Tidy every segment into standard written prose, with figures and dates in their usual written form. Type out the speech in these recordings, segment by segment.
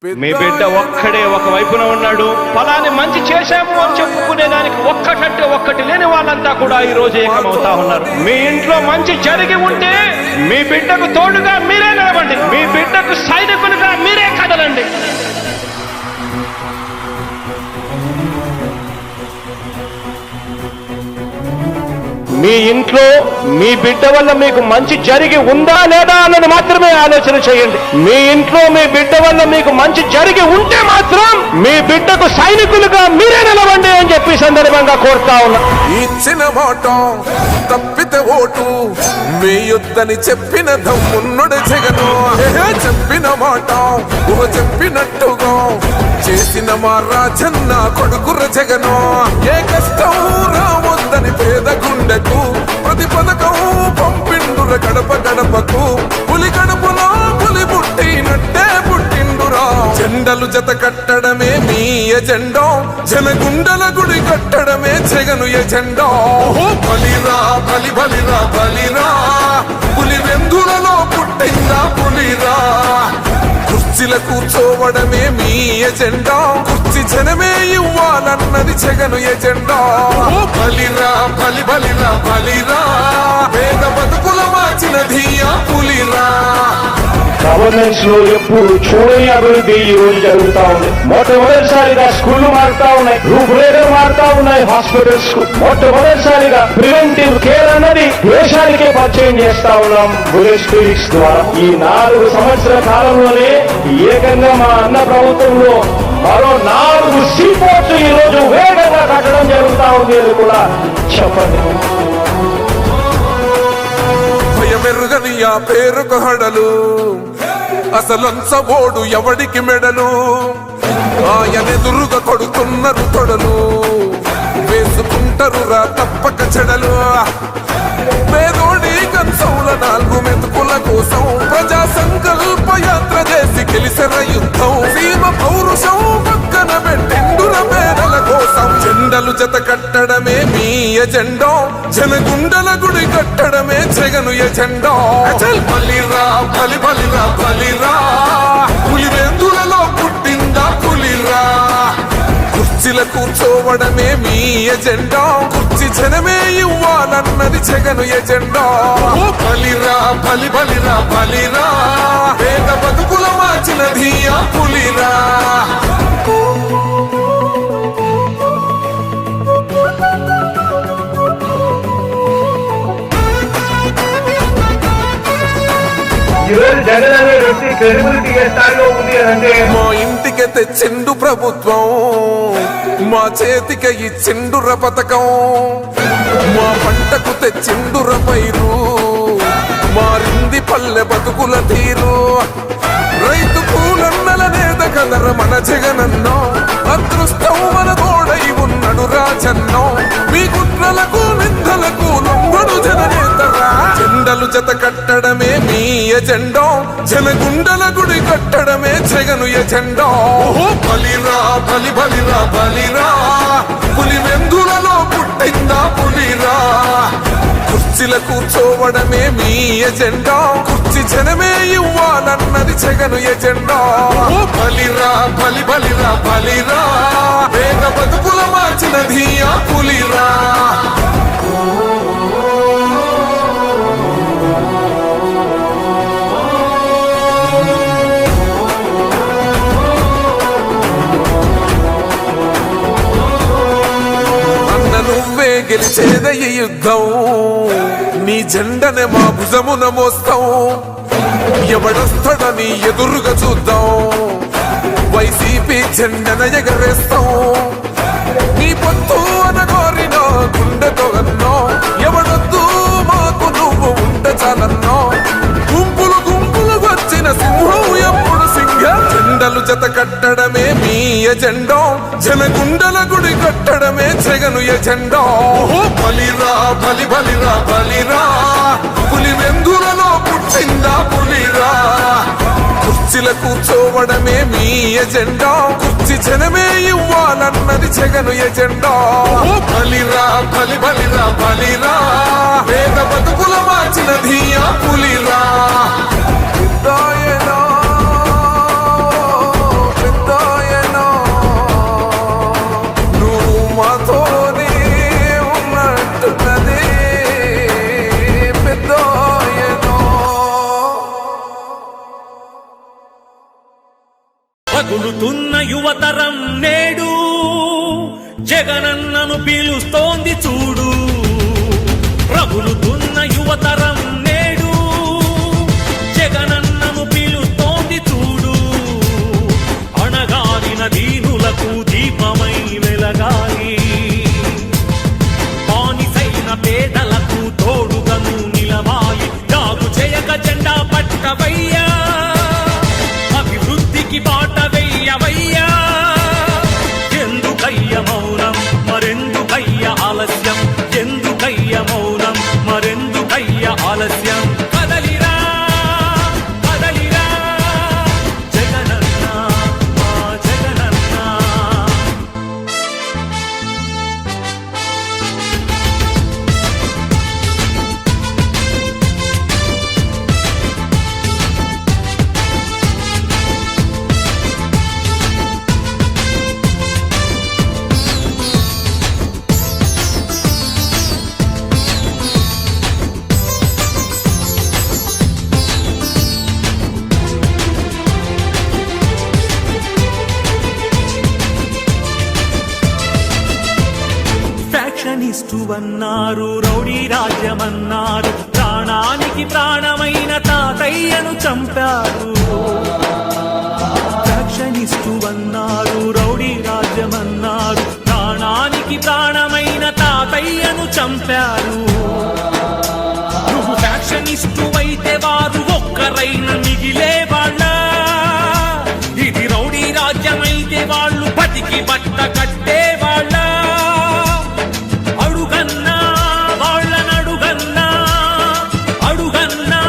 మీ బిడ్డ ఒక్కడే ఒక వైపున ఉన్నాడు. ఫలాన్ని మంచి చేశాము అని చెప్పుకునేదానికి ఒక్కటంటే ఒక్కటి లేని వాళ్ళంతా కూడా ఈ రోజు ఏకమవుతా ఉన్నారు. మీ ఇంట్లో మంచి జరిగి ఉంటే మీ బిడ్డకు తోడుగా మీరే నిలబండి. మీ బిడ్డకు సైనికులుగా మీరే కదలండి. మీ ఇంట్లో మీ బిడ్డ వల్ల మీకు మంచి జరిగి ఉందా లేదా అన్నది మాత్రమే ఆలోచన చేయండి. మీ ఇంట్లో మీ బిడ్డ వల్ల మీకు మంచి జరిగి ఉంటే మాత్రం మీ బిడ్డకు సైనికులుగా మీరే నిలవండి అని చెప్పి సందర్భంగా కోరుతా ఉన్నా. ఇచ్చిన మాట తప్పితే ఓటు మీ యుద్ధని చెప్పిన దమ్మున్నడు జగను. చెప్పిన మాట చెప్పినట్టుగా చేసిన మా రాజన్న కొడుకుర జగను. ఏ కష్టం రావద్దని పేద గుండెకు ప్రతి పథకం పంపిండుర గడప గడపకు. పులి గడపలో పులి పుట్టినట్టే పుట్టిండురా. జెండలు జత కట్టడమే మీ ఎజెండా. జనగుండల గుడి కట్టడమే జగను ఎజెండా. బలిరా బలి బలిరా బలిరా. పులి వెందులలో పుట్టిందా పులిరా. కుర్చీల కూర్చోవడమే మీ ఎజెండా. కుర్చీ జనమే ఇవ్వాలన్నది జగను ఎజెండా. బలిరా బలి బలిరా బలిరా. పేద బతుకుల మార్చినది ఆ పులిరా. గవర్నెన్స్ లో ఎప్పుడు చూడని అభివృద్ధి ఈ రోజు జరుగుతా ఉంది. మొట్టమొదటిసారిగా స్కూళ్లు మారుతా ఉన్నాయి, రూపురేఖలు మారుతా ఉన్నాయి. హాస్పిటల్స్ మొట్టమొదటిసారిగా ప్రివెంటివ్ కేర్ అన్నది దేశానికే పరిచయం చేస్తా ఉన్నాం బుల్లెట్ క్లినిక్స్ ద్వారా. ఈ 4 సంవత్సరాల కాలంలోనే ఏకంగా మా అన్న ప్రభుత్వంలో మరో 4 సీపోర్ట్స్ ఈ రోజు వేగంగా కట్టడం జరుగుతా ఉంది అని కూడా చెప్పండి. భయమెరుగని ఆ పేరుకు హడలు అసలంచబోడు ఎవడికి మెడలు. ఆయనెదురుగా కొడుతున్నారు తొడలు వేసుకుంటారు రా తప్పక చెడలు. పేదోడి కంచౌల 4 మెతుకుల కోసం ప్రజా సంకల్ప యాత్ర చేసి గెలిసిన యుద్ధం. సీమ పౌరుషం పక్కన పెట్టిండుల పేదల కోసం. జెండలు జత కట్టడమే మీ ఎజెండా. జనగుండల గుడి కట్టడమే జగను ఎజెండా. బలిరా బలి బలిరా బలిరా. పులి వెందులలో పుట్టిందా పులిరా. కుర్చీల కూర్చోవడమే మీ ఎజెండా. కుర్చీ జనమే ఇవ్వాలన్నది జగను ఎజెండా. బలిరా బలి బలిరా బలిరా. పేద బతుకుల మార్చినది ఆ పులిరా. జగన్ అనే వ్యక్తి క్రెడిబిలిటీ ఏ స్థాయిలో ఉంది అంటే మా ఇంటికి తెచ్చిండు ప్రభుత్వం. మా చేతికి ఇచ్చిండుర పథకం. మా పంటకు తెచ్చిండుర పైరు. మారింది పల్లె బతుకుల తీరు. రైతు కూలన్నల నేత కదర మన జగనన్నో. అదృష్టం మన తోడై ఉన్నడు రాజన్నో. మీ కుట్రలకు నిందలకు లొంగడు జననేతరా. జెండలు జత కట్టడమే మీ ఎజెండా. జనగుండల గుడి కట్టడమే జగను ఎజెండా. బలిరా బలి బలిరా బలిరా. పులి వెందులలో పుట్టిందా పులిరా. కుర్చీల కూర్చోవడమే మీ ఎజెండా. కుర్చీ జనమే ఇవ్వాలన్నది జగను ఎజెండా. బలిరా బలి బలిరా బలిరా. పేద బతుకుల మార్చినది ఆ పులిరా. నువ్వే గెలిచేద ఈ యుద్ధం. నీ జెండనే మా భుజమున మోస్తాం. ఎవడొస్తాడని ఎదురుగా చూద్దాం. వైసీపీ జెండన ఎగరేస్తాం. నీ పొత్తు అనగోరిన గుండెతో అన్నో. ఎవడొద్దు మాకు నువ్వు ఉంటే చాలన్నో. గుంపులు గుంపులు వచ్చిన సింహం ఎప్పుడు సింహ. జెండలు జత కట్టడమే మీ ఎజెండా. జనగుండల గుడి కట్టడమే జగను ఎజెండా. బలిరా బలి బలిరా బలిరా. పులి వెందులలో పుట్టిందా పులిరా. కుర్చీల కూర్చోవడమే మీ ఎజెండా. కుర్చీ జనమే ఇవ్వాలన్నది జగను ఎజెండా. బలిరా బలి బలిరా బలిరా. పేద బతుకుల మార్చినది ఆ పులిరా. రగులుతున్న యువతరం నేడు జగనన్నను పీలుస్తోంది చూడు. రగులుతున్న యువతరం నేడు జగనన్నను పీలుస్తోంది చూడు. అణగారిన దీనులకు దీపమై వెలగాలి, బానిసైన పేదలకు తోడుగను నిలవాలి. జాగు చేయక జెండా పట్టవయ్యా, అభివృద్ధికి బాట వెయ్యవయ్యా. ఎందుకయ్య మౌనం మరెందుకయ్య ఆలస్యం, ఎందుకయ్య మౌనం మరెందుకయ్య ఆలస్యం. కదలిరా కదలిరా జగనన్న మా జగనన్న. ఫ్యాక్షనిస్టు అన్నారు, రౌడీ రాజ్యమన్నారు, ప్రాణానికి ప్రాణమైన తాతయ్యను చంపారు. ఫ్యాక్షనిస్టు అన్నారు, రౌడీ రాజ్యమన్నారు, ప్రాణానికి ప్రాణమైన తాతయ్యను చంపారు. నువ్వు ఫ్యాక్షనిస్టు అయితే వారు ఒక్కరైన మిగిలే వాళ్ళ. ఇది రౌడీ రాజ్యమైతే వాళ్ళు బతికి బట్ట కట్టే వాళ్ళ. అడుగన్నా వాళ్ళనడుగన్నా, అడుగన్నా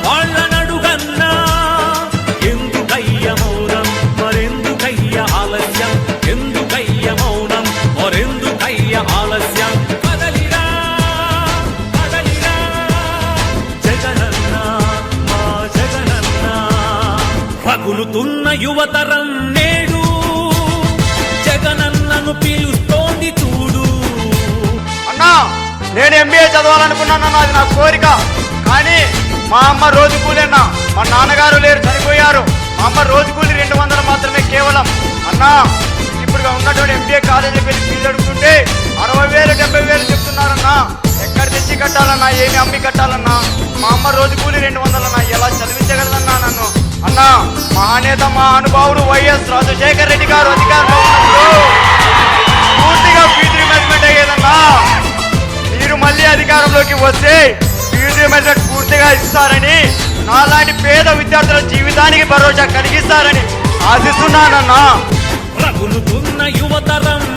వాళ్ళనడుగన్నా. ఎందుకయ్య మౌనం మరెందుకయ్య ఆలస్యం, ఎందుకయ్య మౌనం మరెందుకయ్య ఆలస్యం. కదలిరా కదలిరా జగనన్న మా జగనన్న. రగులుతున్న యువతరం నేడు జగనన్నను పీలుస్తోంది చూడు. అన్నా, నేను ఎంబీఏ చదవాలనుకున్నానన్నా, అది నా కోరిక. కానీ మా అమ్మ రోజు కూలి అన్నా, మా నాన్నగారు లేరు, చనిపోయారు. మా అమ్మ రోజు కూలి 200 మాత్రమే కేవలం. అన్నా, ఇప్పుడు ఉన్నటువంటి ఎంబీఏ కాలేజీకి వెళ్ళి ఫీజు అడుగుతుంటే 60,000 70,000 చెప్తున్నారన్నా. ఎక్కడ తెచ్చి కట్టాలన్నా, ఏమి అమ్మి కట్టాలన్నా? మా అమ్మ రోజు కూలి 200 అన్నా, ఎలా చదివించగలదన్నా నన్ను? అన్నా, మహానేత మా అనుభావుడు వైఎస్ రాజశేఖర రెడ్డి గారు అధికారంలో ఉన్నప్పుడు పూర్తిగా ఫీజు రీయింబర్స్మెంట్ అయ్యేదన్నా. మీరు మళ్ళీ అధికారంలోకి వస్తే ఫీజు రీయింబర్స్మెంట్ పూర్తిగా ఇస్తారని, నాలాంటి పేద విద్యార్థుల జీవితానికి భరోసా కలిగిస్తారని ఆశిస్తున్నానన్నా. రగులుతున్న యువతరం